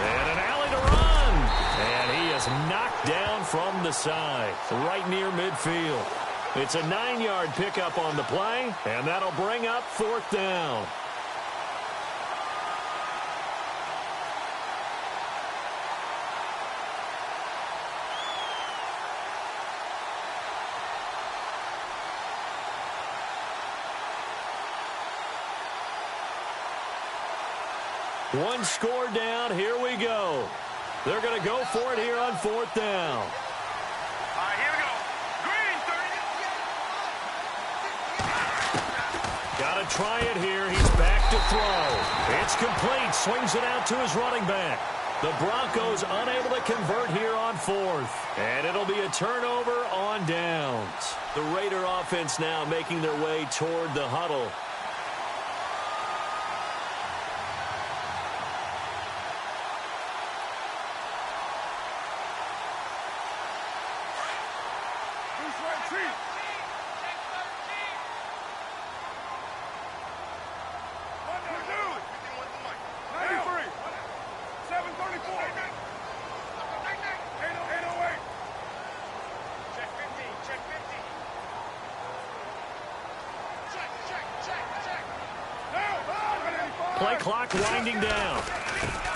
S1: And an alley to run. And he is knocked down from the side, right near midfield. It's a 9-yard pickup on the play, and that'll bring up 4th down. One score down. Here we go. They're going to go for it here on 4th down.
S3: All right, here we go. Green, 30.
S1: Got to try it here. He's back to throw. It's complete. Swings it out to his running back. The Broncos unable to convert here on 4th. And it'll be a turnover on downs. The Raider offense now making their way toward the huddle. Play clock winding down.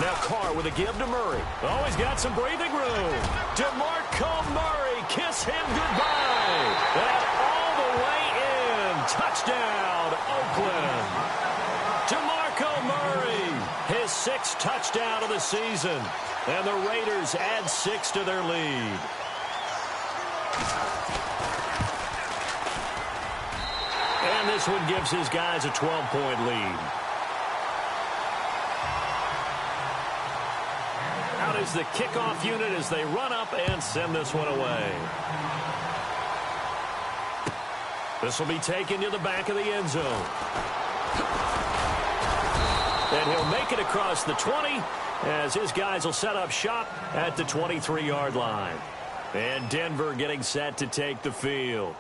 S1: Now Carr with a give to Murray. Oh, he's got some breathing room. DeMarco Murray, kiss him goodbye. And all the way in. Touchdown, Oakland. DeMarco Murray, his 6th touchdown of the season. And the Raiders add 6 to their lead. And this one gives his guys a 12-point lead. Out is the kickoff unit as they run up and send this one away. This will be taken to the back of the end zone. And he'll make it across the 20 as his guys will set up shop at the 23-yard line. And Denver getting set to take the field.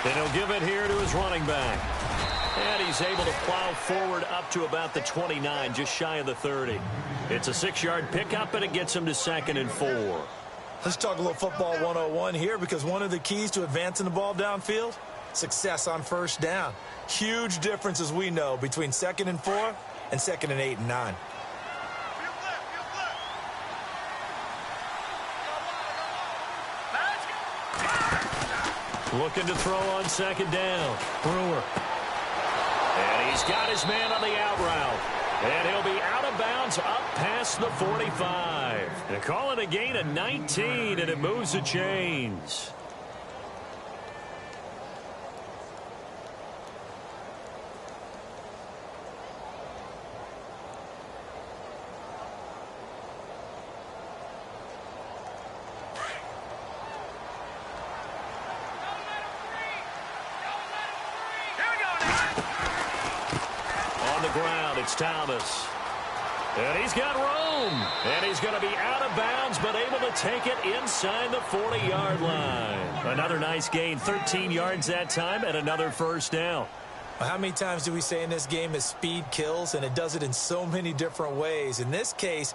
S1: And he'll give it here to his running back. And he's able to plow forward up to about the 29, just shy of the 30. It's a 6-yard pickup, and it gets him to 2nd and 4.
S2: Let's talk a little football 101 here, because one of the keys to advancing the ball downfield, success on 1st down. Huge difference, as we know, between 2nd and 4 and 2nd and 8 and 9.
S1: Looking to throw on 2nd down. Brewer. And he's got his man on the out route. And he'll be out of bounds up past the 45. They call it a gain of 19, and it moves the chains. ground. It's Thomas. And he's got room. And he's going to be out of bounds, but able to take it inside the 40-yard line. Another nice gain, 13 yards that time, and another first down.
S2: Well, how many times do we say in this game is speed kills, and it does it in so many different ways. In this case,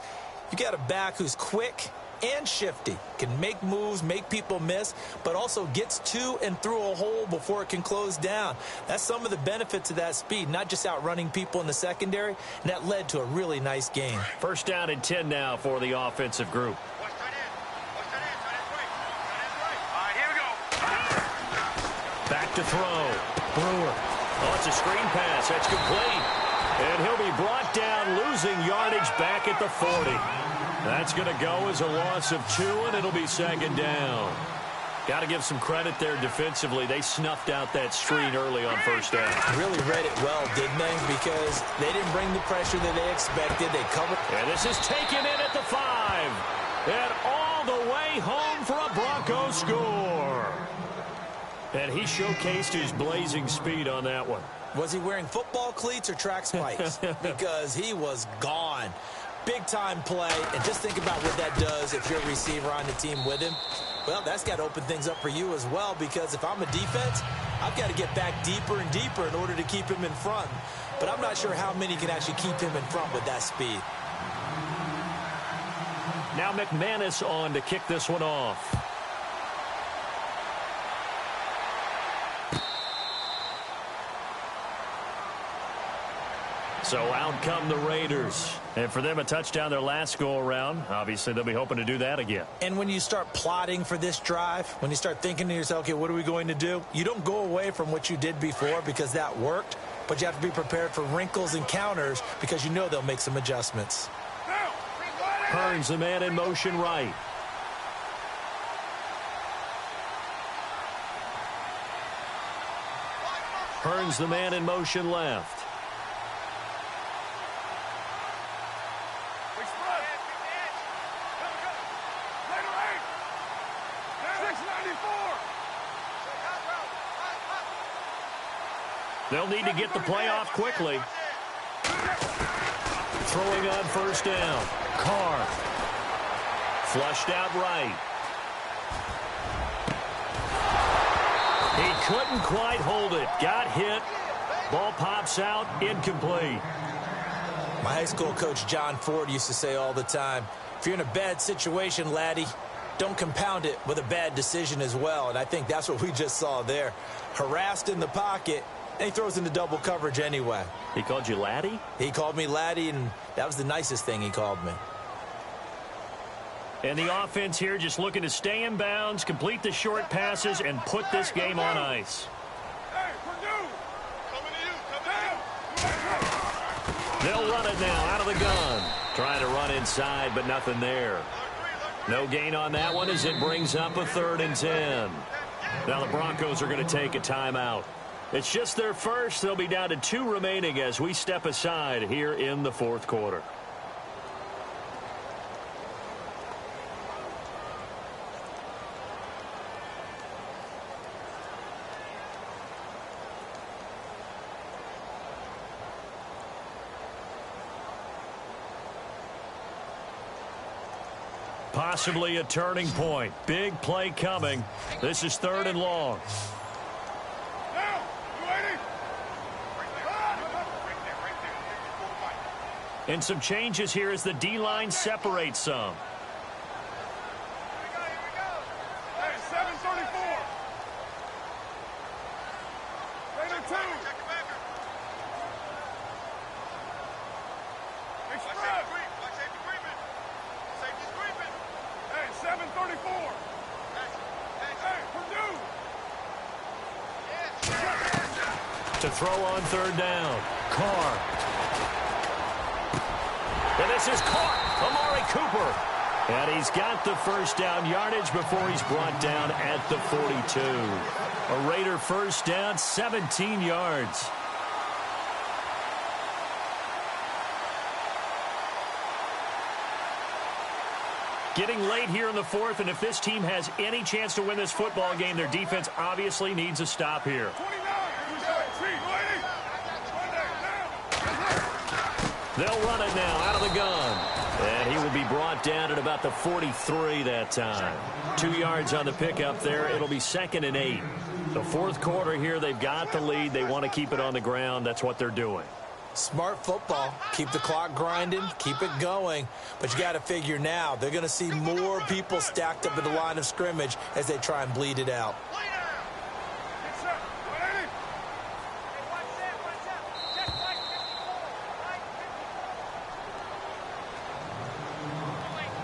S2: you got a back who's quick and shifty, can make moves, make people miss, but also gets to and through a hole before it can close down. That's some of the benefits of that speed, not just outrunning people in the secondary, and that led to a really nice game.
S1: First down and 10 now for the offensive group. Back to throw. Brewer. Oh, it's a screen pass. That's complete. And he'll be brought down, losing yardage back at the 40. That's going to go as a loss of 2, and it'll be second down. Got to give some credit there defensively. They snuffed out that screen early on first down.
S2: Really read it well, didn't they? Because they didn't bring the pressure that they expected. They covered.
S1: And this is taken in at the 5. And all the way home for a Bronco score. And he showcased his blazing speed on that one.
S2: Was he wearing football cleats or track spikes? Because he was gone. Big-time play, and just think about what that does if you're a receiver on the team with him. Well, that's got to open things up for you as well, because if I'm a defense, I've got to get back deeper and deeper in order to keep him in front. But I'm not sure how many can actually keep him in front with that speed.
S1: Now McManus on to kick this one off. So out come the Raiders. And for them, a touchdown their last go-around. Obviously, they'll be hoping to do that again.
S2: And when you start plotting for this drive, when you start thinking to yourself, okay, what are we going to do? You don't go away from what you did before because that worked, but you have to be prepared for wrinkles and counters because you know they'll make some adjustments.
S1: Hearns, the man in motion right. Hearns, the man in motion left. They'll need to get the play off quickly. Throwing on first down. Carr. Flushed out right. He couldn't quite hold it. Got hit. Ball pops out. Incomplete.
S2: My high school coach, John Ford, used to say all the time, if you're in a bad situation, laddie, don't compound it with a bad decision as well. And I think that's what we just saw there. Harassed in the pocket. And he throws into double coverage anyway.
S1: He called you laddie?
S2: He called me laddie, and that was the nicest thing he called me.
S1: And the offense here just looking to stay in bounds, complete the short passes, and put this game on ice. They'll run it now out of the gun. Trying to run inside, but nothing there. No gain on that one as it brings up a 3rd and 10. Now the Broncos are going to take a timeout. It's just their first. They'll be down to 2 remaining as we step aside here in the 4th quarter. Possibly a turning point. Big play coming. This is 3rd and long. And some changes here as the D-line separates some.
S3: Hey, 734. Raiders 2. Express. Safety's creeping. Hey, 734. Hey, Purdue.
S1: To throw on 3rd down. Carr. And this is caught. Amari Cooper. And he's got the first down yardage before he's brought down at the 42. A Raider first down, 17 yards. Getting late here in the 4th, and if this team has any chance to win this football game, their defense obviously needs a stop here.
S3: 29.
S1: They'll run it now out of the gun. And he will be brought down at about the 43 that time. 2 yards on the pickup there. It'll be 2nd and 8. The fourth quarter here, they've got the lead. They want to keep it on the ground. That's what they're doing.
S2: Smart football. Keep the clock grinding. Keep it going. But you got to figure now, they're going to see more people stacked up at the line of scrimmage as they try and bleed it out.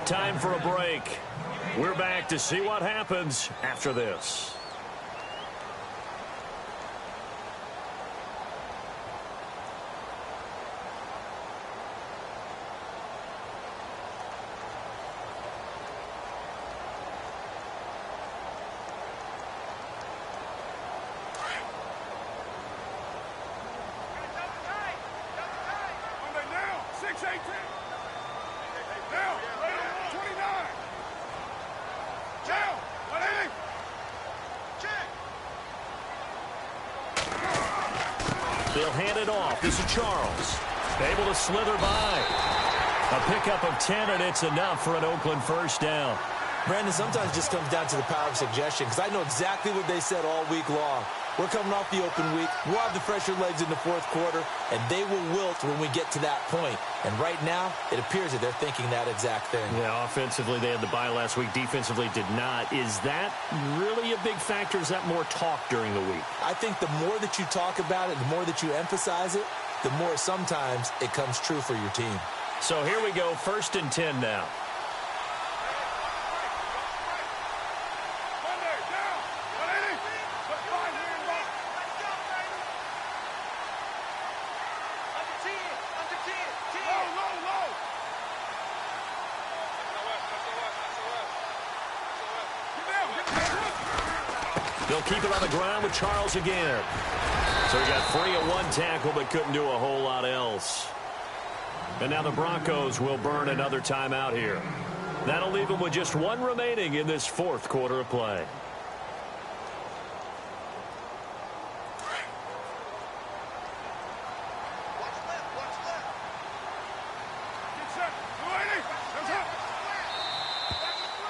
S1: Time for a break. We're back to see what happens after this. They'll hand it off. This is Charles. Able to slither by. A pickup of 10, and it's enough for an Oakland first down.
S2: Brandon, sometimes it just comes down to the power of suggestion, because I know exactly what they said all week long. We're coming off the open week. We'll have the fresher legs in the fourth quarter, and they will wilt when we get to that point. And right now, it appears that they're thinking that exact thing.
S1: Yeah, offensively, they had the bye last week. Defensively, did not. Is that really a big factor? Is that more talk during the week?
S2: I think the more that you talk about it, the more that you emphasize it, the more sometimes it comes true for your team.
S1: So here we go, 1st and 10 now. They'll keep it on the ground with Charles again. So he got free of one tackle but couldn't do a whole lot else. And now the Broncos will burn another timeout here. That'll leave them with just one remaining in this fourth quarter of play.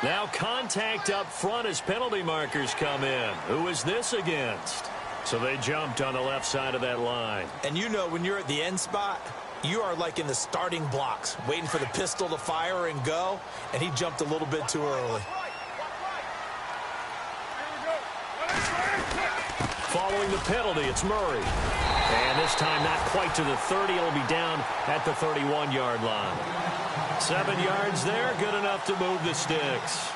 S1: Now contact up front as penalty markers come in. Who is this against? So they jumped on the left side of that line.
S2: And you know when you're at the end spot, you are like in the starting blocks, waiting for the pistol to fire and go, and he jumped a little bit too early.
S1: Following the penalty, it's Murray. And this time not quite to the 30. It'll be down at the 31-yard line. 7 yards there, good enough to move the sticks.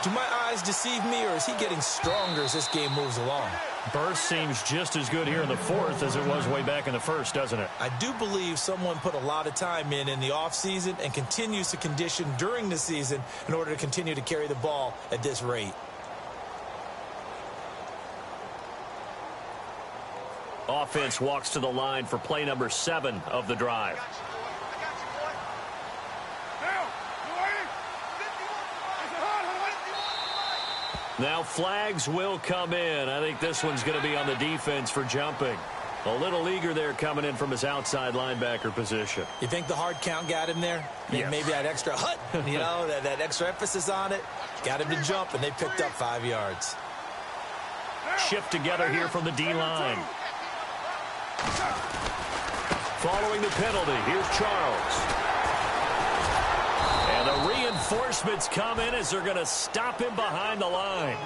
S2: Do my eyes deceive me, or is he getting stronger as this game moves along?
S1: Burst seems just as good here in the fourth as it was way back in the first, doesn't it?
S2: I do believe someone put a lot of time in the offseason and continues to condition during the season in order to continue to carry the ball at this rate.
S1: Offense walks to the line for play number 7 of the drive. Now flags will come in. I think this one's going to be on the defense for jumping. A little eager there coming in from his outside linebacker position.
S2: You think the hard count got him there?
S1: Yes.
S2: Maybe that extra hut, you know, that extra emphasis on it. Got him to jump, and they picked up 5 yards.
S1: Shift together here from the D-line. Following the penalty, here's Charles. And the reinforcements come in as they're going to stop him behind the line.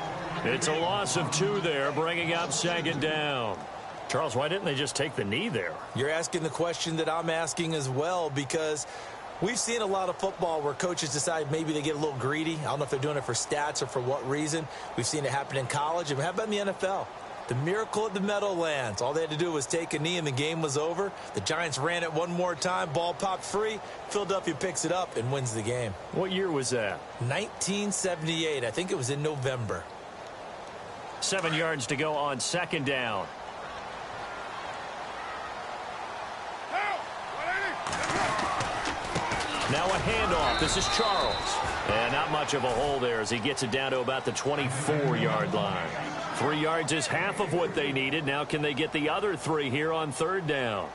S1: It's a loss of 2 there, bringing up 2nd down. Charles, why didn't they just take the knee there?
S2: You're asking the question that I'm asking as well, because we've seen a lot of football where coaches decide maybe they get a little greedy. I don't know if they're doing it for stats or for what reason. We've seen it happen in college. And how about in the NFL? The miracle at the Meadowlands. All they had to do was take a knee and the game was over. The Giants ran it one more time. Ball popped free. Philadelphia picks it up and wins the game.
S1: What year was that?
S2: 1978. I think it was in November.
S1: 7 yards to go on 2nd down. Now a handoff. This is Charles. And not much of a hole there as he gets it down to about the 24-yard line. 3 yards is half of what they needed. Now can they get the other 3 here on 3rd down?